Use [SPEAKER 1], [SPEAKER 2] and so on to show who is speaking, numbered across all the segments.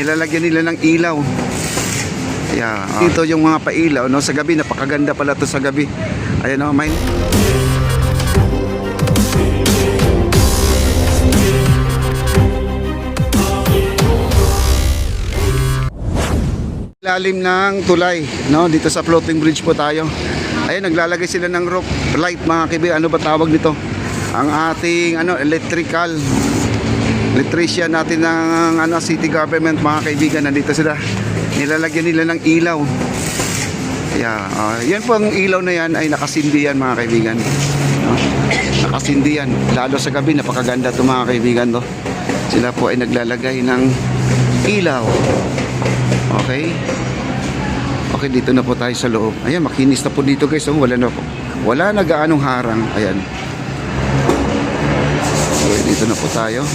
[SPEAKER 1] nilalagyan nila ng ilaw. Yeah, dito yung mga pailaw, no, sa gabi. Napakaganda pala to sa gabi. Ayan, no, may lalim ng tulay, no, dito sa floating bridge po tayo. Ayan, naglalagay sila ng rope light, mga kaibigan. Ano ba tawag nito? Ang ating electrician natin ng city government, mga kaibigan, nandito sila. Nilalagyan nila ng ilaw. Yeah, yan po, ang ilaw na yan ay nakasindi yan, mga kaibigan. Nakasindi yan. Lalo sa gabi, napakaganda ito, mga kaibigan, no? Sila po ay naglalagay ng ilaw. Okay. Okay, dito na po tayo sa loob. Ayan, makinis na po dito, guys. Wala na gaanong harang. Ayan. Okay, dito na po tayo.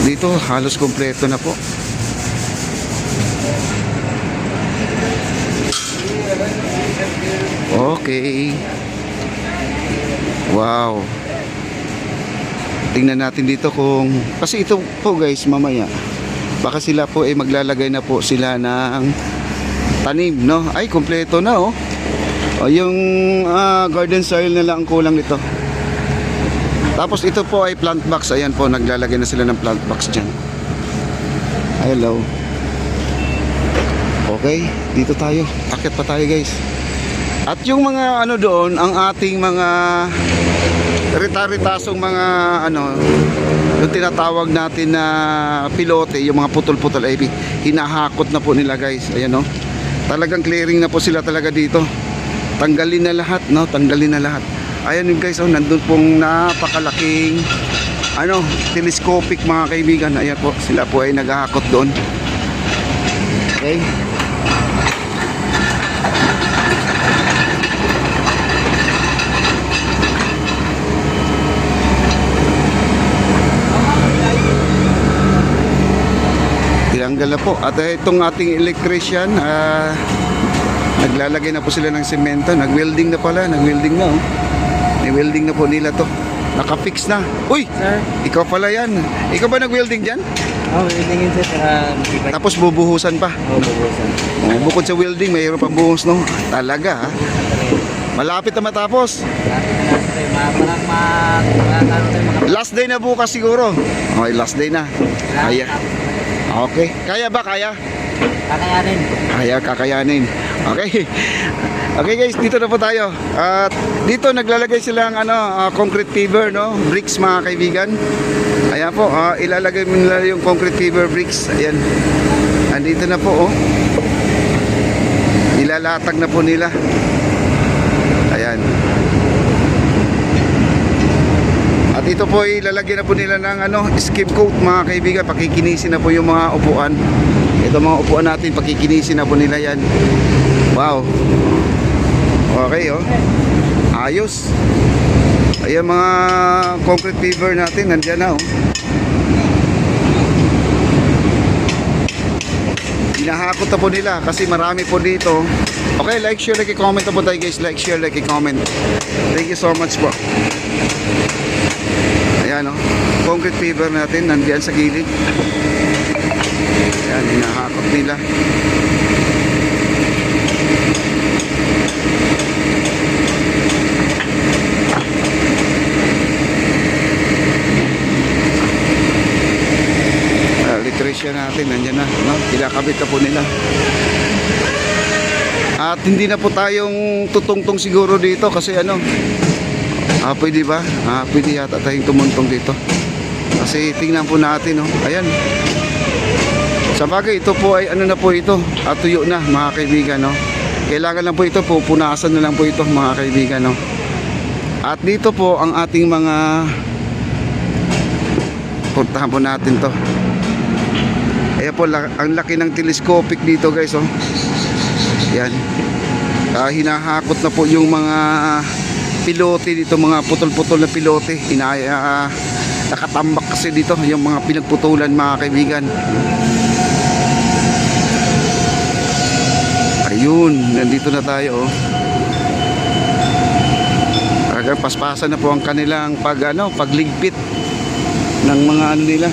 [SPEAKER 1] Dito halos kompleto na po. Okay. Wow. Tingnan natin dito kung, kasi ito po, guys, mamaya baka sila po ay maglalagay na po sila ng tanim, no? Ay, kompleto na, oh. O, yung garden soil na lang ang kulang nito. Tapos ito po ay plant box. Ayan po, naglalagay na sila ng plant box dyan. Hello. Okay, dito tayo. Akit pa tayo, guys. At yung mga doon, ang ating mga rita-ritasong mga yung tinatawag natin na pilote, yung mga putol-putol ay hinahakot na po nila, guys. Ayan, no. Talagang clearing na po sila talaga dito. Tanggalin na lahat, no? Tanggalin na lahat. Ayan yung, guys, nandun pong napakalaking telescopic, mga kaibigan. Ayan po, sila po ay naghahakot doon. Okay. Tinanggal na po. At itong ating electrician, naglalagay na po sila ng semento. Nag-welding na pala. Nag-welding na, oh. Ni-welding na po nila to. Naka-fix na. Uy!
[SPEAKER 2] Sir?
[SPEAKER 1] Ikaw pala yan. Ikaw ba nag-welding dyan?
[SPEAKER 2] Oo, welding yun, sir.
[SPEAKER 1] Tapos bubuhusan pa.
[SPEAKER 2] Oo, bubuhusan.
[SPEAKER 1] Bukod sa welding, mayroon pang buhos, no? Talaga, ha? Malapit na matapos. Last day na bukas siguro. Okay, last day na. Kaya. Okay. Kaya ba? Kaya?
[SPEAKER 2] Kakayanin.
[SPEAKER 1] Kaya, kakayanin. Okay. Okay, guys, dito na po tayo. At dito naglalagay sila ng concrete paver, no? Bricks, mga kaibigan. Ayan po, ilalagay nila yung concrete paver bricks. Ayan. Andito na po, oh. Ilalatag na po nila. Ayan. At ito po ilalagyan na po nila ng skim coat, mga kaibigan. Pakikinisin na po yung mga upuan. Ito mga upuan natin, pakikinisin na po nila yan. Wow. Okay, oh. Ayos. Ayan, mga concrete paver natin, nandiyan na, oh. Hinahakot na po nila kasi marami po dito. Okay, like, share, like, comment na po tayo, guys. Like, share, like, comment. Thank you so much po. Ayan, oh. Concrete paver natin, nandiyan sa gilid. Ayan, hinahakot nila. Electrician natin, nandiyan na, no? Kinakabit na po nila. At hindi na po tayong tutungtong siguro dito kasi pwede ba? Pwede yata tayong tumuntong dito. Kasi tingnan po natin, no? Ayan. Sa bagay, ito po ay na po ito. At tuyo na, mga kaibigan, no? Kailangan lang po ito, pupunasan na lang po ito, mga kaibigan, no? At dito po ang ating mga puntahan po natin to. Ayan po, ang laki ng telescopic dito, guys, oh. Yan. Hinahakot na po yung mga pilote dito, mga putol-putol na pilote. Nakatambak kasi dito yung mga pinagputulan, mga kaibigan. Ayun, nandito na tayo, oh. Paspasan na po ang kanilang pagligpit ng mga nila.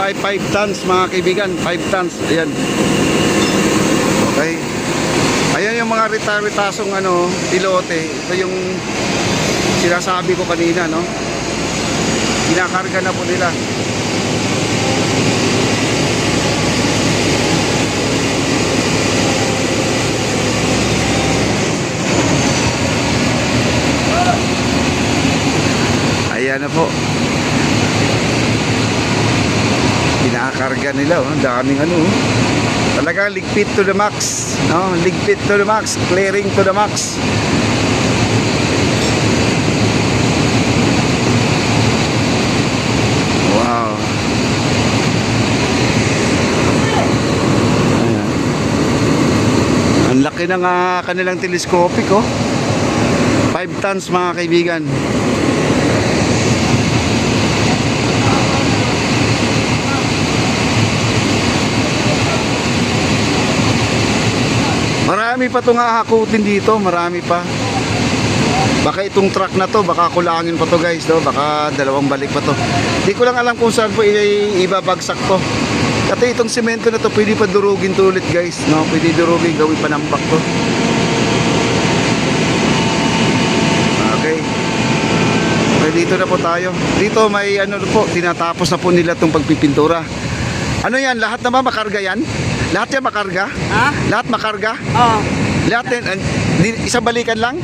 [SPEAKER 1] ay 5 tons mga kaibigan, 5 tons. Ayan. Okay. Ayan yung mga retitasong pilote. Ito yung sinasabi ko kanina, no? Kinakarga na po nila. Ayan na po. Kinakarga nila, oh. Daming talaga ligpit to the max, no? Ligpit to the max, clearing to the max. Wow. Ayan. Ang laki ng kanilang telescopic, oh. 5 tons mga kaibigan. Marami pa itong hahakutin dito, marami pa. Baka itong truck na to, baka kulangin pa to guys, no? Baka dalawang balik pa to. Hindi ko lang alam kung saan po ibabagsak to. Kasi itong semento na to, pwede pa durugin to ulit guys, no? Pwede durugin, gawin panambak to. Okay. Okay, dito na po tayo. Dito may po, tinatapos na po nila itong pagpipintura. Ano yan, lahat naman makarga yan? Lahat yan makarga?
[SPEAKER 2] Ha?
[SPEAKER 1] Lahat makarga?
[SPEAKER 2] Oo.
[SPEAKER 1] Lahat yan, isang balikan lang?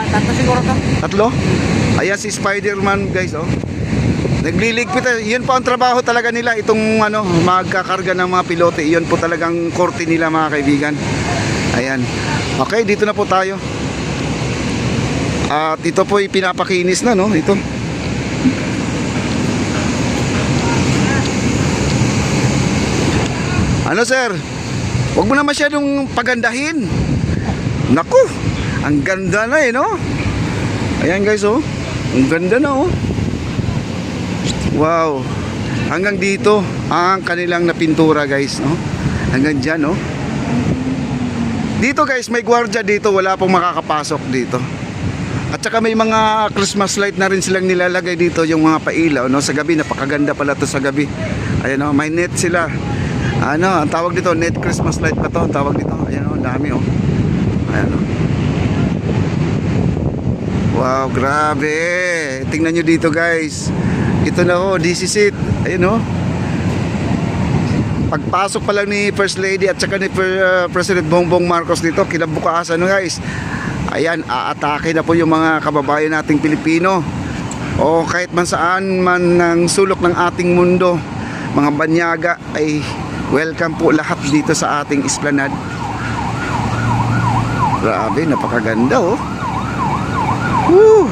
[SPEAKER 2] Tatlo siguro to.
[SPEAKER 1] Tatlo? Ayan si Spider-Man guys, oh. Nagliligpit. Yun po ang trabaho talaga nila, itong magkakarga ng mga pilote. Yun po talagang korte nila mga kaibigan. Ayan. Okay, dito na po tayo. At ito po pinapakinis na, no? Ito. Ano sir? Huwag mo na masyadong pagandahin. Naku, ang ganda na no? Ayan guys, oh. Ang ganda na, oh. Wow. Hanggang dito ang kanilang napintura guys, no? Hanggang dyan, no? Dito guys, may gwardiya dito. Wala pong makakapasok dito. At saka may mga Christmas light na rin silang nilalagay dito, yung mga pailaw, no? Sa gabi, napakaganda pala to sa gabi. Ayan, oh, may net sila. Ang tawag dito, net Christmas light pa to, ang tawag dito. Ayan, oh, dami, oh. Ayan, oh. Wow, grabe. Tingnan nyo dito, guys. Ito na, oh, this is it. Ayan, oh. Pagpasok pa lang ni First Lady at saka ni President Bongbong Marcos dito, kinabukasan, guys. Ayan, aatake na po yung mga kababayan nating Pilipino. O kahit man saan man ng sulok ng ating mundo, mga banyaga ay welcome po lahat dito sa ating esplanade. Grabe, napakaganda, oh. Woo!